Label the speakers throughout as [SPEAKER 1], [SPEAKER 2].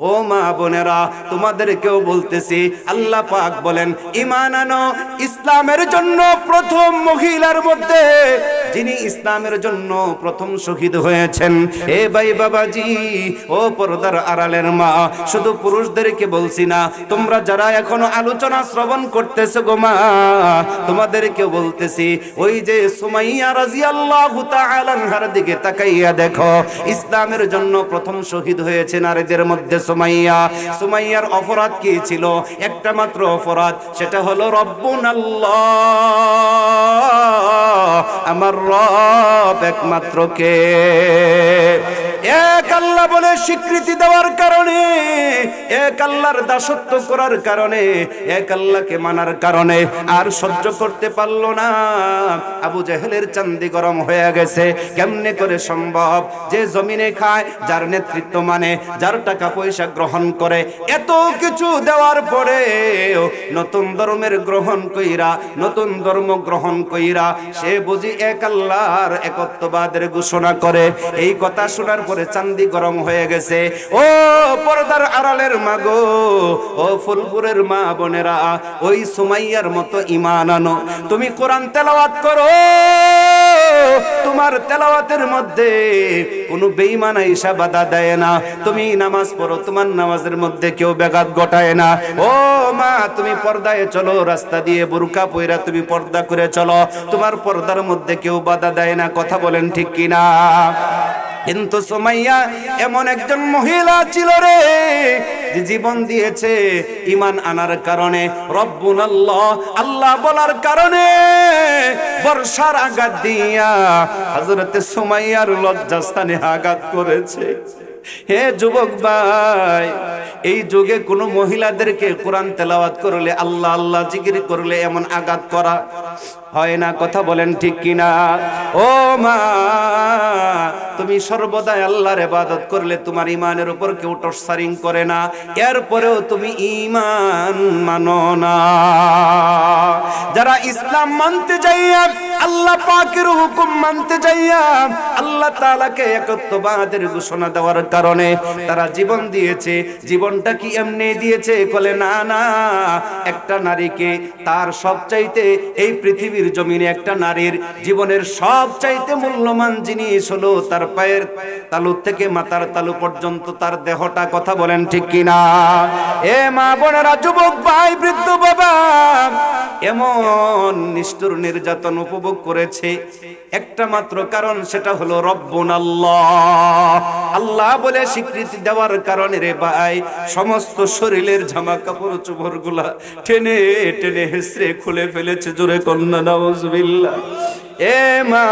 [SPEAKER 1] ও মা বোনেরা, তোমাদেরকেও বলতেছি, আল্লাহ পাক বলেন ঈমান আনো। ইসলামের জন্য প্রথম মহিলার মধ্যে যিনি ইসলামের জন্য প্রথম শহীদ হয়েছেন, এ ভাই বাবাজি, ও পর্দার আড়ালের মা, শুধু পুরুষদেরকে বলছি না, তোমরা যারা এখনো আলোচনা শ্রবণ করতেছো গো মা, তোমাদেরকেও বলতেছি, ওই যে সুমাইয়া রাদিয়াল্লাহু তাআলা আনহার দিকে তাকাইয়া দেখো, ইসলামের জন্য প্রথম শহীদ হয়েছে নারীদের মধ্যে সুমাইয়ার অপরাধ কি ছিল? একটা মাত্র অপরাধ, সেটা হলো রব্বুনাল্লাহ, আমার রব একমাত্র কে? এক আল্লাহ বলে স্বীকৃতি দেওয়ার কারণে, এক আল্লাহর দাসত্ব করার কারণে, এক আল্লাহকে মানার কারণে আর সহ্য করতে পারলো না। আবু জেহেলের চান্দি গরম হয়ে গেছে। কেমনে করে সম্ভব যে জমিনে খায়, যার নেতৃত্ব মানে, যার টাকা পয়সা গ্রহণ করে, এত কিছু দেওয়ার পরে নতুন ধর্মের গ্রহণ কইরা, নতুন ধর্ম গ্রহণ কইরা সে বুঝি এক আল্লাহর একত্ববাদের ঘোষণা করে? এই কথা শোনার পরে চান্দি গরম হয়ে গেছে। ও পর্দার আড়ালের মাগো, ও ফুলপুরের মা বোনেরা, ওই সুমাইয়ার মতো ঈমান আনো। তুমি কোরআন তেলাওয়াত করো, তোমার তেলাওয়াতের মধ্যে কোনো বেঈমান আইসা বাধা দেয় না। তুমি নামাজ পড়ো, তোমার নামাজের মধ্যে কেউ ব্যাঘাত ঘটায় না। ও মা, তুমি পর্দায় চলো, রাস্তা দিয়ে বুরকা পয়রা তুমি পর্দা করে চলো, তোমার পর্দার মধ্যে কেউ বাধা দেয় না। কথা বলেন ঠিক কিনা? কিন্তু সুমাইয়া এমন একজন মহিলা ছিল রে, যে জীবন দিয়েছে ঈমান আনার কারণে, রব্বুনাল্লাহ আল্লাহ বলার কারণে। বর্ষার আঘাত দিয়া হযরতে সুমাইয়ার লজ্জাস্থানে আঘাত করেছে। হে যুবক ভাই, এই যুগে কোন মহিলাদেরকে কোরআন তেলাওয়াত করলে, আল্লাহ আল্লাহ জিকির করলে এমন আঘাত করা হয় না। কথা বলেন ঠিক কিনা? ও মা, তুমি সর্বদাই আল্লাহর ইবাদত করলে তোমার ঈমানের উপর কেউ টর্চারিং করে না, এরপরেও তুমি ঈমান মানো না। যারা ইসলাম মানতে যাইয়া, আল্লাহ পাকের হুকুম মানতে যাইয়া, আল্লাহ তাআলাকে একত্ববাদের ঘোষণা দেওয়ার কারণে তারা জীবন দিয়েছে। জীবনটা কি এমনি দিয়েছে? বলে না না, একটা নারীকে তার সবচাইতে, এই পৃথিবীর জমিনে একটা নারীর জীবনের সবচাইতে মূল্যবান জিনিস হলো তার পায়ের তালু থেকে মাথার তালু পর্যন্ত তার দেহটা। কথা বলেন ঠিক কিনা? এ মা বোনেরা, যুবক ভাই, বৃদ্ধ বাবা, এমন নিষ্ঠুর নির্যাতন উপভোগ করেছে একটা মাত্র কারণ, সেটা হলো রব্বুনাল্লাহ, আল্লাহ বলে স্বীকৃতি দেওয়ার কারণে রে ভাই, সমস্ত শরীরের জামা কাপড় চোপড় গুলা টেনে টেনে হেসড়ে খুলে ফেলেছে। জোরে কন্যা নাউজুবিল্লাহ। এ মা,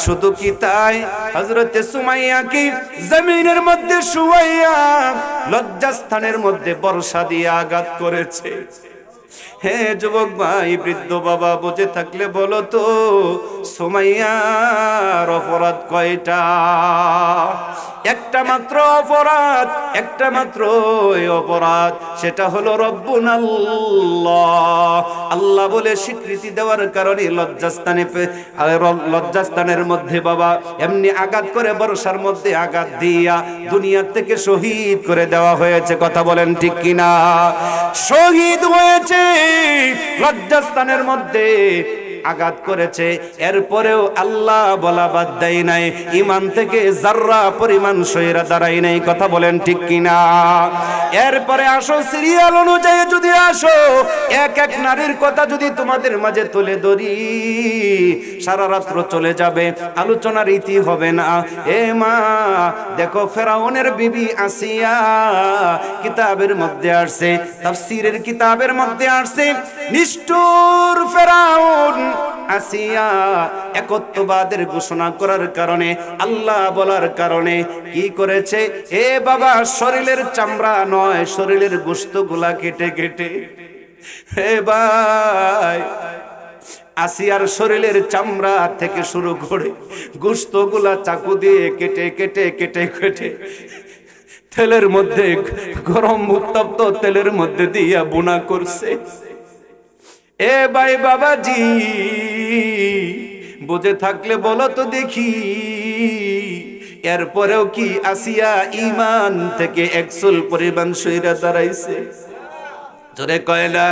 [SPEAKER 1] শুধু কি তাই, হযরতে সুমাইয়া কি জমিনের মধ্যে শুয়াইয়া লজ্জাস্থানের মধ্যে বর্ষা দিয়ে আঘাত করেছে? হে যুবক ভাই, বৃদ্ধ বাবা, বুঝে থাকলে বলো তো, সুমাইয়ার অপরাধ কয়টা? একটা মাত্র অপরাধ, একটা মাত্র অপরাধ, সেটা হলো রব্বুনাল্লাহ, আল্লাহ বলে স্বীকৃতি দেওয়ার কারণে লজ্জাস্থানের মধ্যে বাবা এমনি আঘাত করে, বর্ষার মধ্যে আঘাত দিয়া দুনিয়া থেকে শহীদ করে দেওয়া হয়েছে। কথা বলেন ঠিক কিনা? শহীদ হয়েছে, লজ্জাস্থানের মধ্যে আঘাত করেছে, এরপরেও আল্লাহ বলা বাদ দেয় নাই, ঈমান থেকে যাররা পরিমাণ সইরা দাঁড়ায় নাই। কথা বলেন ঠিক কিনা? এরপরে আসো, সিরিয়াল অনুযায়ী যদি আসো, এক এক নারীর কথা যদি তোমাদের মাঝে তুলে ধরি, সারা রাত্র চলে যাবে, আলোচনার ইতি হবে না। এ মা, দেখো ফেরাউনের বিবি আসিয়া, কিতাবের মধ্যে আসছে, তাফসীরের কিতাবের মধ্যে আসছে, নিষ্ঠুর ফেরাউন আসিয়া একত্ববাদের ঘোষণা করার কারণে, আল্লাহ বলার কারণে কি করেছে? এ বাবা, শরীরের চামড়া নয়, শরীরের গোশতগুলা কেটে কেটে, হে ভাই, আসিয়ার শরীরের চামড়া থেকে শুরু করে গোশতগুলা চাকু দিয়ে কেটে কেটে কেটে কেটে তেলের মধ্যে, গরম উত্তপ্ত তেলের মধ্যে দিয়া বোনা করছে। এ ভাই বাবাজি, বুঝে থাকলে বলো তো দেখি, এরপরেও কি আসিয়া ঈমান থেকে একচুল পরিমাণ সইরা দাঁড়াইছে? জোরে কয় না।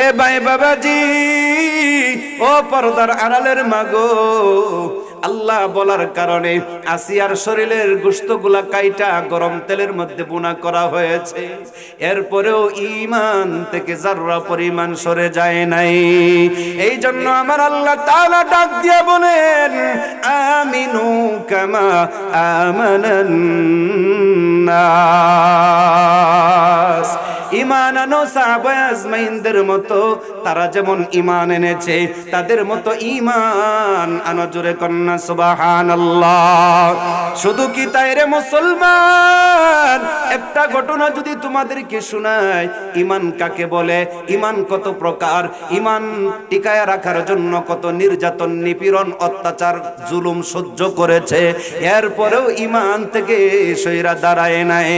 [SPEAKER 1] এ ভাই বাবাজি, ও পর্দার আড়ালের মাগো, আল্লাহ বলার কারণে আসিয়ার শরীরের গোশতগুলা কাইটা গরম তেলের মধ্যে বুনা করা হয়েছে, এরপরেও ঈমান থেকে যাররা পরিমাণ সরে যায় নাই। এই জন্য আমার আল্লাহ তাআলা ডাক দিয়ে বলেন, আমিনু কামা আমানান নাস। ঈমান আনো সাহাবা আজমাইনদের মতো, তারা যেমন ঈমান এনেছে তাদের মতো ঈমান আনো। জোরে কন্না সুবহানাল্লাহ। শুধু কি তাই রে মুসলমান, একটা ঘটনা যদি তোমাদেরকে শোনাই, ঈমান কাকে বলে, ঈমান কত প্রকার, ঈমান টিকায় রাখার জন্য কত নির্যাতন, নিপীড়ন, অত্যাচার, জুলুম সহ্য করেছে, এরপরেও ঈমান থেকে সইরা দাঁড়ায় নাই।